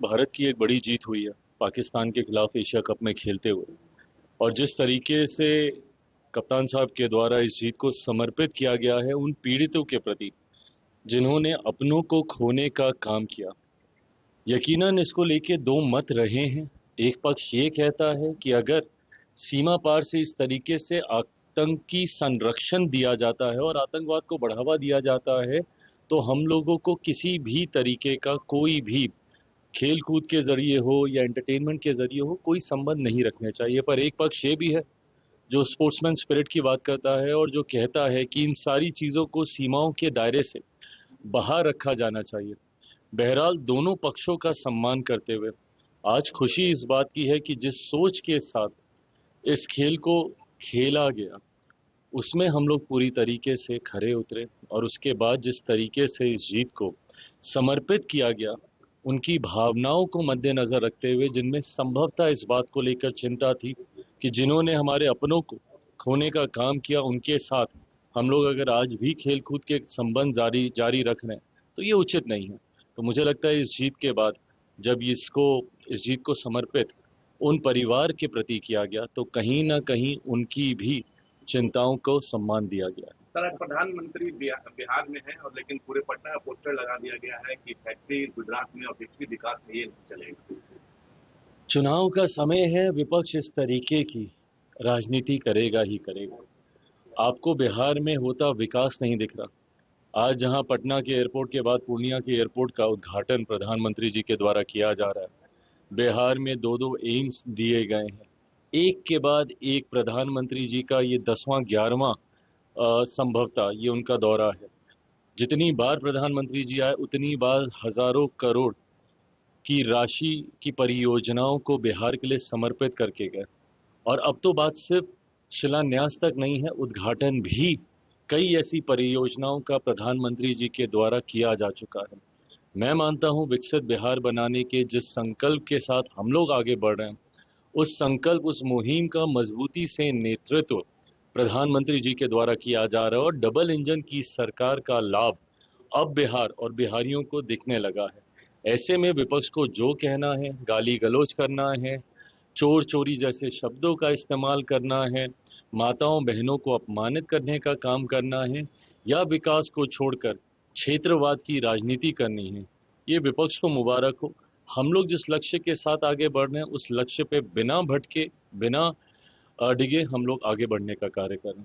भारत की एक बड़ी जीत हुई है पाकिस्तान के खिलाफ एशिया कप में खेलते हुए। और जिस तरीके से कप्तान साहब के द्वारा इस जीत को समर्पित किया गया है उन पीड़ितों के प्रति जिन्होंने अपनों को खोने का काम किया। यकीनन इसको लेके दो मत रहे हैं। एक पक्ष ये कहता है कि अगर सीमा पार से इस तरीके से आतंकी संरक्षण दिया जाता है और आतंकवाद को बढ़ावा दिया जाता है तो हम लोगों को किसी भी तरीके का कोई भी खेल कूद के जरिए हो या एंटरटेनमेंट के जरिए हो कोई संबंध नहीं रखने चाहिए। पर एक पक्ष ये भी है जो स्पोर्ट्समैन स्पिरिट की बात करता है और जो कहता है कि इन सारी चीज़ों को सीमाओं के दायरे से बाहर रखा जाना चाहिए। बहरहाल दोनों पक्षों का सम्मान करते हुए आज खुशी इस बात की है कि जिस सोच के साथ इस खेल को खेला गया उसमें हम लोग पूरी तरीके से खरे उतरे और उसके बाद जिस तरीके से इस जीत को समर्पित किया गया उनकी भावनाओं को मद्देनजर रखते हुए जिनमें संभवतः इस बात को लेकर चिंता थी कि जिन्होंने हमारे अपनों को खोने का काम किया उनके साथ हम लोग अगर आज भी खेल कूद के संबंध जारी रख रहे हैं तो ये उचित नहीं है। तो मुझे लगता है इस जीत के बाद जब इस जीत को समर्पित उन परिवार के प्रति किया गया तो कहीं ना कहीं उनकी भी चिंताओं को सम्मान दिया गया। सर, आज प्रधानमंत्री बिहार में है और लेकिन पूरे पटना में पोस्टर लगा दिया गया है कि फैक्ट्री गुजरात में और बिजली विकास में ये नहीं चलेगा। चुनाव का समय है, विपक्ष इस तरीके की राजनीति करेगा ही करेगा। आपको बिहार में होता विकास नहीं दिख रहा। आज जहां पटना के एयरपोर्ट के बाद पूर्णिया के एयरपोर्ट का उद्घाटन प्रधानमंत्री जी के द्वारा किया जा रहा है, बिहार में दो दो एम्स दिए गए हैं, एक के बाद एक प्रधानमंत्री जी का ये 10वां 11वां संभवतः ये उनका दौरा है। जितनी बार प्रधानमंत्री जी आए उतनी बार हजारों करोड़ की राशि की परियोजनाओं को बिहार के लिए समर्पित करके गए। और अब तो बात सिर्फ शिलान्यास तक नहीं है, उद्घाटन भी कई ऐसी परियोजनाओं का प्रधानमंत्री जी के द्वारा किया जा चुका है। मैं मानता हूं विकसित बिहार बनाने के जिस संकल्प के साथ हम लोग आगे बढ़ रहे हैं उस संकल्प उस मुहिम का मजबूती से नेतृत्व प्रधानमंत्री जी के द्वारा किया जा रहा है और डबल इंजन की सरकार का लाभ अब बिहार और बिहारियों को दिखने लगा है। ऐसे में विपक्ष को जो कहना है, गाली गलौज करना है, चोर चोरी जैसे शब्दों का इस्तेमाल करना है, माताओं बहनों को अपमानित करने का काम करना है या विकास को छोड़कर क्षेत्रवाद की राजनीति करनी है, ये विपक्ष को मुबारक हो। हम लोग जिस लक्ष्य के साथ आगे बढ़ रहे हैं उस लक्ष्य पे बिना भटके बिना डिगे हम लोग आगे बढ़ने का कार्य कर रहे हैं।